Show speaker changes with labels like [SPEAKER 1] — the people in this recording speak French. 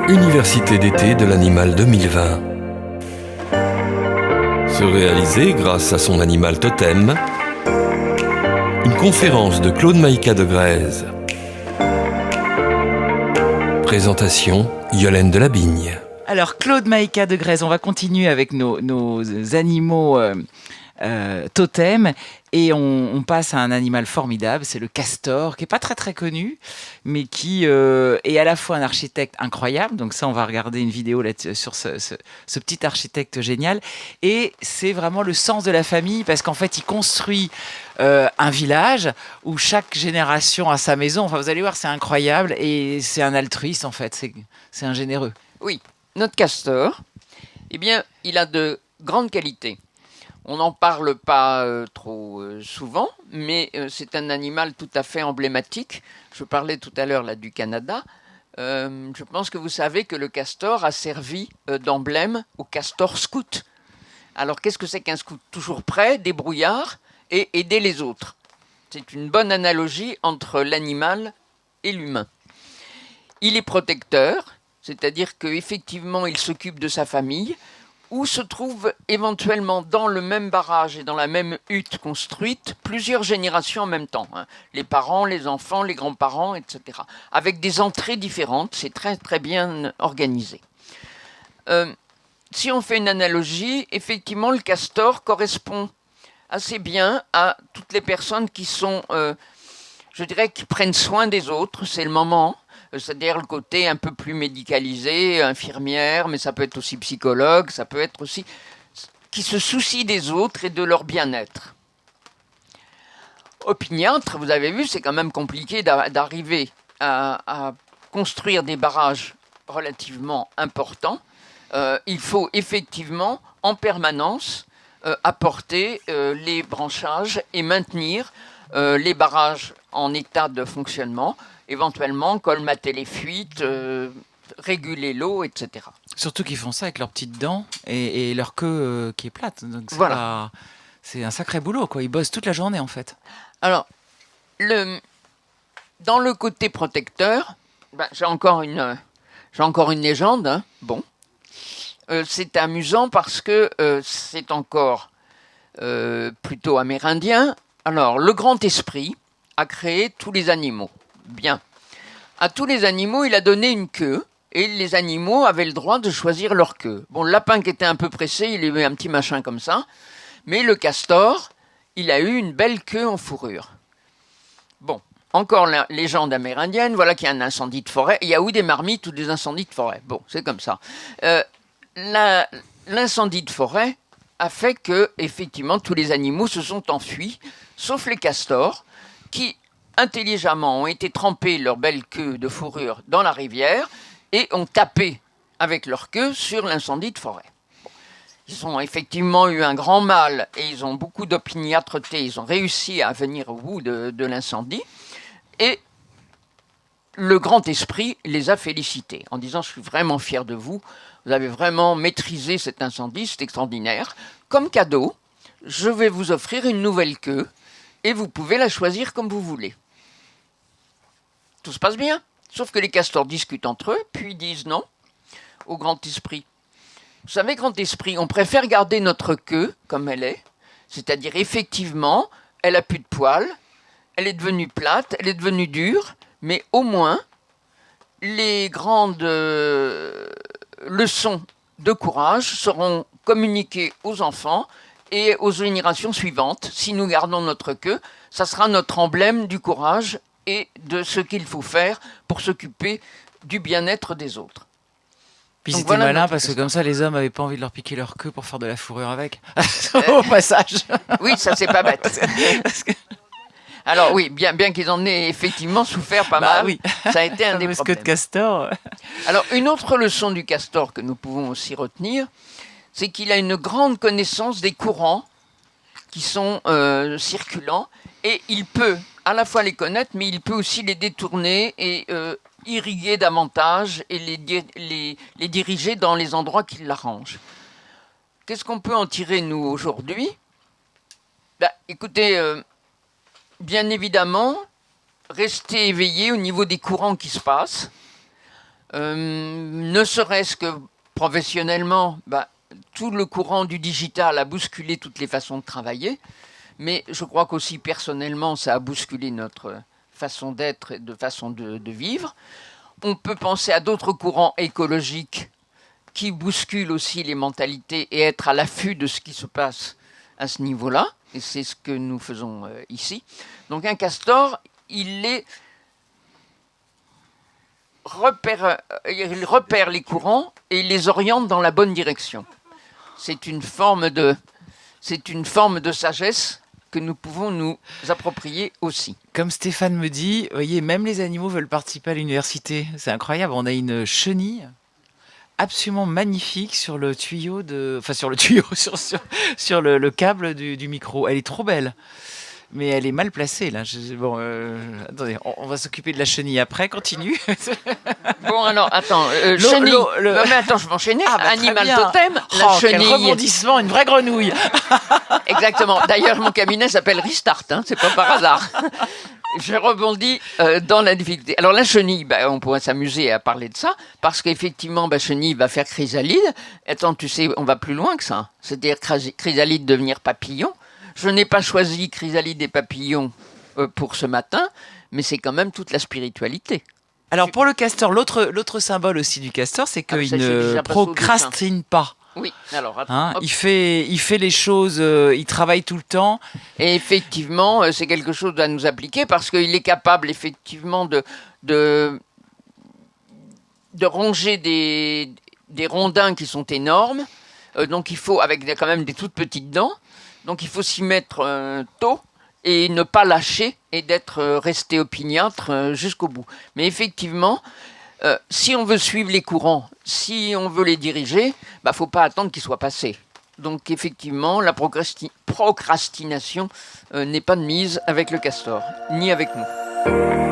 [SPEAKER 1] Université d'été de l'animal 2020. Se réaliser grâce à son animal totem. Une conférence de Claude Maïka de Grèze. Présentation Yolène Delabigne.
[SPEAKER 2] Alors Claude Maïka de Grèze, on va continuer avec nos animaux totems et on passe à un animal formidable, c'est le castor, qui est pas très très connu, mais qui est à la fois un architecte incroyable. Donc ça, on va regarder une vidéo là sur ce petit architecte génial. Et c'est vraiment le sens de la famille, parce qu'en fait, il construit un village où chaque génération a sa maison. Enfin, vous allez voir, c'est incroyable et c'est un altruiste en fait. C'est un généreux.
[SPEAKER 3] Oui, notre castor, eh bien, il a de grandes qualités. On n'en parle pas trop souvent, mais c'est un animal tout à fait emblématique. Je parlais tout à l'heure là du Canada. Je pense que vous savez que le castor a servi d'emblème au castor scout. Alors qu'est-ce que c'est qu'un scout? Toujours prêt, débrouillard et aider les autres. C'est une bonne analogie entre l'animal et l'humain. Il est protecteur, c'est-à-dire qu'effectivement il s'occupe de sa famille, où se trouvent éventuellement dans le même barrage et dans la même hutte construite plusieurs générations en même temps. Les parents, les enfants, les grands-parents, etc. Avec des entrées différentes, c'est très très bien organisé. Si on fait une analogie, effectivement le castor correspond assez bien à toutes les personnes qui sont, je dirais, qui prennent soin des autres, c'est le moment. C'est-à-dire le côté un peu plus médicalisé, infirmière, mais ça peut être aussi psychologue, ça peut être aussi qui se soucie des autres et de leur bien-être. Opiniâtre, vous avez vu, c'est quand même compliqué d'arriver à construire des barrages relativement importants. Il faut effectivement en permanence apporter les branchages et maintenir les barrages en état de fonctionnement, éventuellement colmater les fuites, réguler l'eau, etc.
[SPEAKER 2] Surtout qu'ils font ça avec leurs petites dents et leur queue qui est plate. Donc
[SPEAKER 3] voilà.
[SPEAKER 2] C'est un sacré boulot, quoi. Ils bossent toute la journée, en fait.
[SPEAKER 3] Alors, dans le côté protecteur, j'ai encore une légende. Hein. Bon, c'est amusant parce que c'est encore plutôt amérindien. Alors, le grand esprit a créé tous les animaux. Bien. À tous les animaux, il a donné une queue, et les animaux avaient le droit de choisir leur queue. Bon, le lapin qui était un peu pressé, il avait un petit machin comme ça, mais le castor, il a eu une belle queue en fourrure. Bon, encore la légende amérindienne, voilà qu'il y a un incendie de forêt. Il y a ou des marmites ou des incendies de forêt. Bon, c'est comme ça. L'incendie de forêt a fait que, effectivement, tous les animaux se sont enfuis, sauf les castors, qui intelligemment ont été tremper leur belle queue de fourrure dans la rivière et ont tapé avec leur queue sur l'incendie de forêt. Bon. Ils ont effectivement eu un grand mal et ils ont beaucoup d'opiniâtreté. Ils ont réussi à venir au bout de l'incendie et le grand esprit les a félicités en disant « Je suis vraiment fier de vous, vous avez vraiment maîtrisé cet incendie, c'est extraordinaire. Comme cadeau, je vais vous offrir une nouvelle queue et vous pouvez la choisir comme vous voulez. » Tout se passe bien, sauf que les castors discutent entre eux, puis disent non au grand esprit. Vous savez, grand esprit, on préfère garder notre queue comme elle est, c'est-à-dire effectivement, elle a plus de poils, elle est devenue plate, elle est devenue dure, mais au moins, les grandes leçons de courage seront communiquées aux enfants et aux générations suivantes. Si nous gardons notre queue, ça sera notre emblème du courage et de ce qu'il faut faire pour s'occuper du bien-être des autres.
[SPEAKER 2] Puis c'était voilà malin parce que comme ça, les hommes n'avaient pas envie de leur piquer leur queue pour faire de la fourrure avec. Au passage.
[SPEAKER 3] Oui, ça c'est pas bête. Alors oui, bien qu'ils en aient effectivement souffert pas mal, oui. Ça a été un des problèmes.
[SPEAKER 2] Queue de castor.
[SPEAKER 3] Alors une autre leçon du castor que nous pouvons aussi retenir, c'est qu'il a une grande connaissance des courants qui sont circulants et il peut à la fois les connaître, mais il peut aussi les détourner et irriguer davantage et les diriger dans les endroits qui l'arrangent. Qu'est-ce qu'on peut en tirer, nous, aujourd'hui? Écoutez, bien évidemment, rester éveillé au niveau des courants qui se passent. Ne serait-ce que professionnellement, tout le courant du digital a bousculé toutes les façons de travailler, mais je crois qu'aussi personnellement, ça a bousculé notre façon d'être et de façon de vivre. On peut penser à d'autres courants écologiques qui bousculent aussi les mentalités et être à l'affût de ce qui se passe à ce niveau-là, et c'est ce que nous faisons ici. Donc un castor, il repère les courants et il les oriente dans la bonne direction. C'est une forme de sagesse que nous pouvons nous approprier aussi.
[SPEAKER 2] Comme Stéphane me dit, voyez, même les animaux veulent participer à l'université. C'est incroyable. On a une chenille absolument magnifique sur le tuyau sur le câble du micro. Elle est trop belle. Mais elle est mal placée, là. Attendez, on va s'occuper de la chenille après. Continue.
[SPEAKER 3] Bon, alors, attends. Chenille. Non, mais attends, je vais enchaîner. Animal totem. La chenille.
[SPEAKER 2] Quel rebondissement, une vraie grenouille.
[SPEAKER 3] Exactement. D'ailleurs, mon cabinet s'appelle Restart. C'est pas par hasard. Je rebondis dans la difficulté. Alors, la chenille, on pourrait s'amuser à parler de ça, parce qu'effectivement, chenille va faire chrysalide. Attends, tu sais, on va plus loin que ça. C'est-à-dire chrysalide devenir papillon. Je n'ai pas choisi chrysalide et papillon pour ce matin, mais c'est quand même toute la spiritualité.
[SPEAKER 2] Alors pour le castor, l'autre symbole aussi du castor, c'est qu'il ne procrastine pas.
[SPEAKER 3] Oui, alors attends,
[SPEAKER 2] il fait les choses, il travaille tout le temps.
[SPEAKER 3] Et effectivement, c'est quelque chose à nous appliquer parce qu'il est capable effectivement de ronger des rondins qui sont énormes. Donc il faut, avec quand même des toutes petites dents, donc il faut s'y mettre tôt et ne pas lâcher et d'être resté opiniâtre jusqu'au bout. Mais effectivement, si on veut suivre les courants, si on veut les diriger, faut pas attendre qu'ils soient passés. Donc effectivement, la procrastination n'est pas de mise avec le castor, ni avec nous.